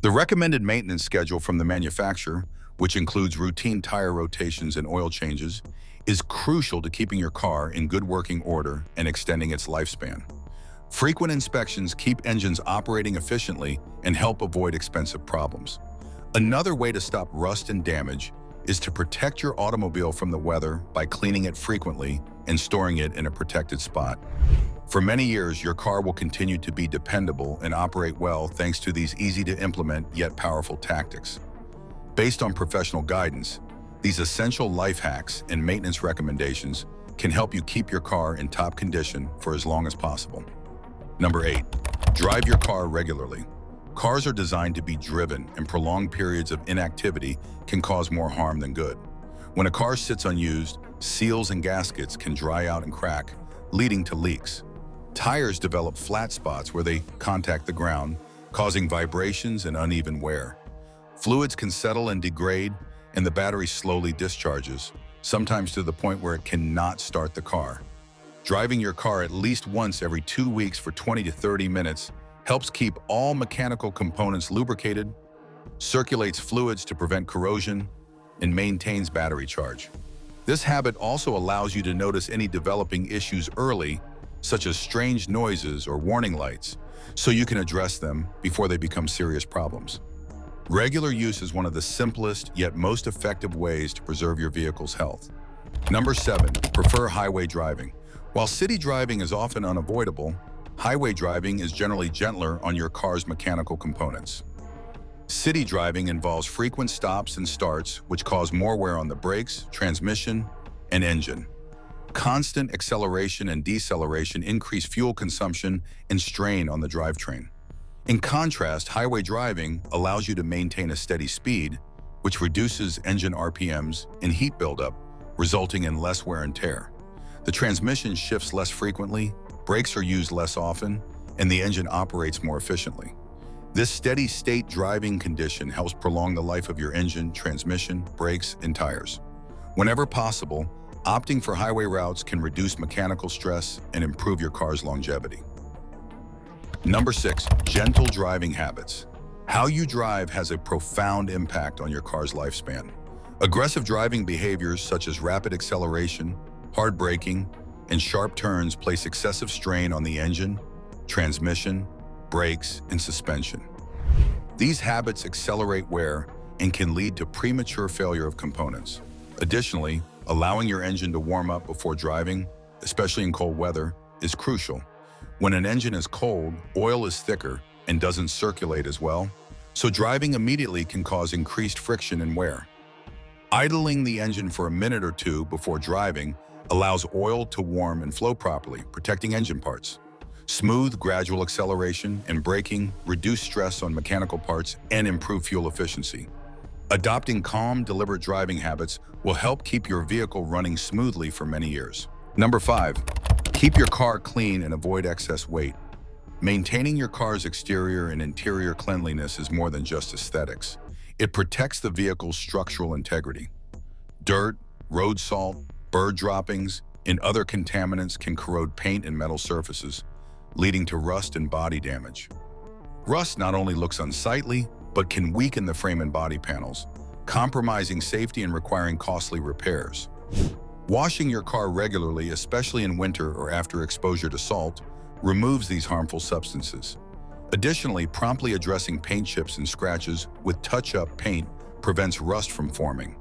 The recommended maintenance schedule from the manufacturer, which includes routine tire rotations and oil changes, is crucial to keeping your car in good working order and extending its lifespan. Frequent inspections keep engines operating efficiently and help avoid expensive problems. Another way to stop rust and damage is to protect your automobile from the weather by cleaning it frequently and storing it in a protected spot. For many years, your car will continue to be dependable and operate well thanks to these easy-to-implement yet powerful tactics. Based on professional guidance, these essential life hacks and maintenance recommendations can help you keep your car in top condition for as long as possible. Number 8. Drive your car regularly. Cars are designed to be driven, and prolonged periods of inactivity can cause more harm than good. When a car sits unused, seals and gaskets can dry out and crack, leading to leaks. Tires develop flat spots where they contact the ground, causing vibrations and uneven wear. Fluids can settle and degrade, and the battery slowly discharges, sometimes to the point where it cannot start the car. Driving your car at least once every 2 weeks for 20 to 30 minutes helps keep all mechanical components lubricated, circulates fluids to prevent corrosion, and maintains battery charge. This habit also allows you to notice any developing issues early, such as strange noises or warning lights, so you can address them before they become serious problems. Regular use is one of the simplest yet most effective ways to preserve your vehicle's health. Number 7. Prefer highway driving. While city driving is often unavoidable, highway driving is generally gentler on your car's mechanical components. City driving involves frequent stops and starts, which cause more wear on the brakes, transmission, and engine. Constant acceleration and deceleration increase fuel consumption and strain on the drivetrain. In contrast, highway driving allows you to maintain a steady speed, which reduces engine RPMs and heat buildup, resulting in less wear and tear. The transmission shifts less frequently, brakes are used less often, and the engine operates more efficiently. This steady-state driving condition helps prolong the life of your engine, transmission, brakes, and tires. Whenever possible, opting for highway routes can reduce mechanical stress and improve your car's longevity. Number 6. Gentle driving habits. How you drive has a profound impact on your car's lifespan. Aggressive driving behaviors such as rapid acceleration, hard braking, and sharp turns place excessive strain on the engine, transmission, brakes, and suspension. These habits accelerate wear and can lead to premature failure of components. Additionally, allowing your engine to warm up before driving, especially in cold weather, is crucial. When an engine is cold, oil is thicker and doesn't circulate as well, so driving immediately can cause increased friction and wear. Idling the engine for a minute or two before driving allows oil to warm and flow properly, protecting engine parts. Smooth, gradual acceleration and braking reduce stress on mechanical parts and improve fuel efficiency. Adopting calm, deliberate driving habits will help keep your vehicle running smoothly for many years. Number 5. Keep your car clean and avoid excess weight. Maintaining your car's exterior and interior cleanliness is more than just aesthetics. It protects the vehicle's structural integrity. Dirt, road salt, bird droppings, and other contaminants can corrode paint and metal surfaces, leading to rust and body damage. Rust not only looks unsightly, but can weaken the frame and body panels, compromising safety and requiring costly repairs. Washing your car regularly, especially in winter or after exposure to salt, removes these harmful substances. Additionally, promptly addressing paint chips and scratches with touch-up paint prevents rust from forming.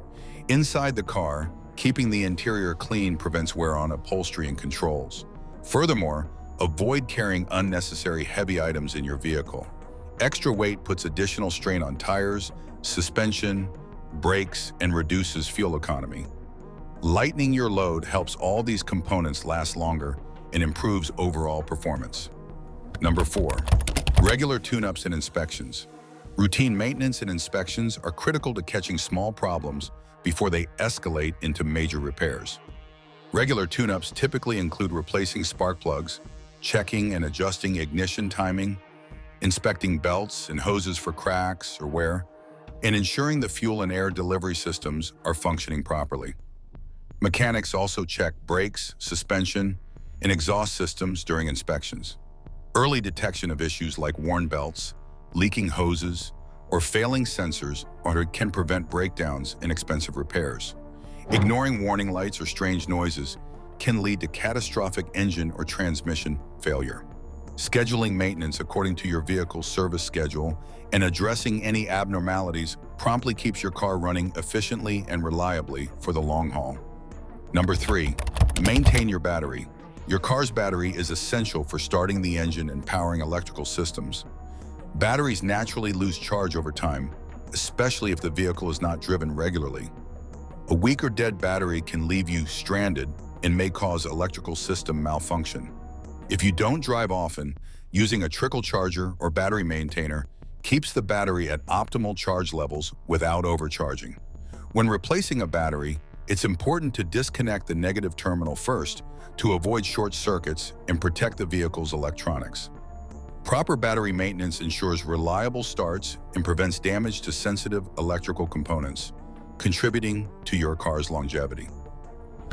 Inside the car, keeping the interior clean prevents wear on upholstery and controls. Furthermore, avoid carrying unnecessary heavy items in your vehicle. Extra weight puts additional strain on tires, suspension, brakes, and reduces fuel economy. Lightening your load helps all these components last longer and improves overall performance. Number 4. Regular tune-ups and inspections. Routine maintenance and inspections are critical to catching small problems before they escalate into major repairs. Regular tune-ups typically include replacing spark plugs, checking and adjusting ignition timing, inspecting belts and hoses for cracks or wear, and ensuring the fuel and air delivery systems are functioning properly. Mechanics also check brakes, suspension, and exhaust systems during inspections. Early detection of issues like worn belts, leaking hoses, or failing sensors can prevent breakdowns and expensive repairs. Ignoring warning lights or strange noises can lead to catastrophic engine or transmission failure. Scheduling maintenance according to your vehicle's service schedule and addressing any abnormalities promptly keeps your car running efficiently and reliably for the long haul. Number 3, maintain your battery. Your car's battery is essential for starting the engine and powering electrical systems. Batteries naturally lose charge over time, especially if the vehicle is not driven regularly. A weak or dead battery can leave you stranded and may cause electrical system malfunction. If you don't drive often, using a trickle charger or battery maintainer keeps the battery at optimal charge levels without overcharging. When replacing a battery, it's important to disconnect the negative terminal first to avoid short circuits and protect the vehicle's electronics. Proper battery maintenance ensures reliable starts and prevents damage to sensitive electrical components, contributing to your car's longevity.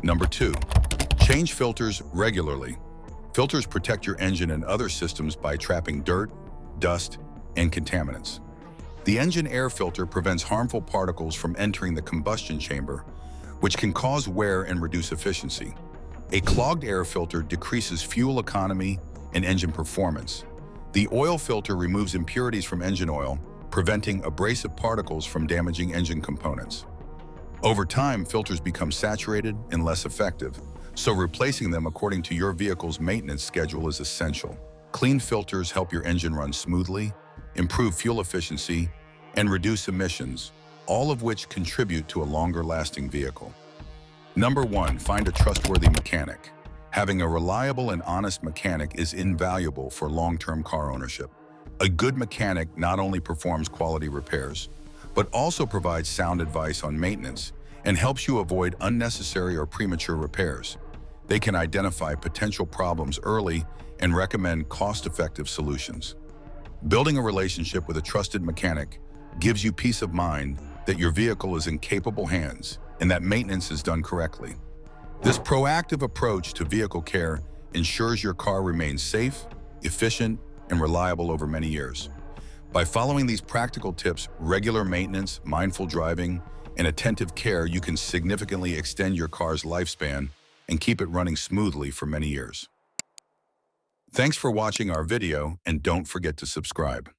Number 2, change filters regularly. Filters protect your engine and other systems by trapping dirt, dust, and contaminants. The engine air filter prevents harmful particles from entering the combustion chamber, which can cause wear and reduce efficiency. A clogged air filter decreases fuel economy and engine performance. The oil filter removes impurities from engine oil, preventing abrasive particles from damaging engine components. Over time, filters become saturated and less effective, so replacing them according to your vehicle's maintenance schedule is essential. Clean filters help your engine run smoothly, improve fuel efficiency, and reduce emissions, all of which contribute to a longer-lasting vehicle. Number 1, find a trustworthy mechanic. Having a reliable and honest mechanic is invaluable for long-term car ownership. A good mechanic not only performs quality repairs, but also provides sound advice on maintenance and helps you avoid unnecessary or premature repairs. They can identify potential problems early and recommend cost-effective solutions. Building a relationship with a trusted mechanic gives you peace of mind that your vehicle is in capable hands and that maintenance is done correctly. This proactive approach to vehicle care ensures your car remains safe, efficient, and reliable over many years. By following these practical tips, regular maintenance, mindful driving, and attentive care, you can significantly extend your car's lifespan and keep it running smoothly for many years. Thanks for watching our video, and don't forget to subscribe.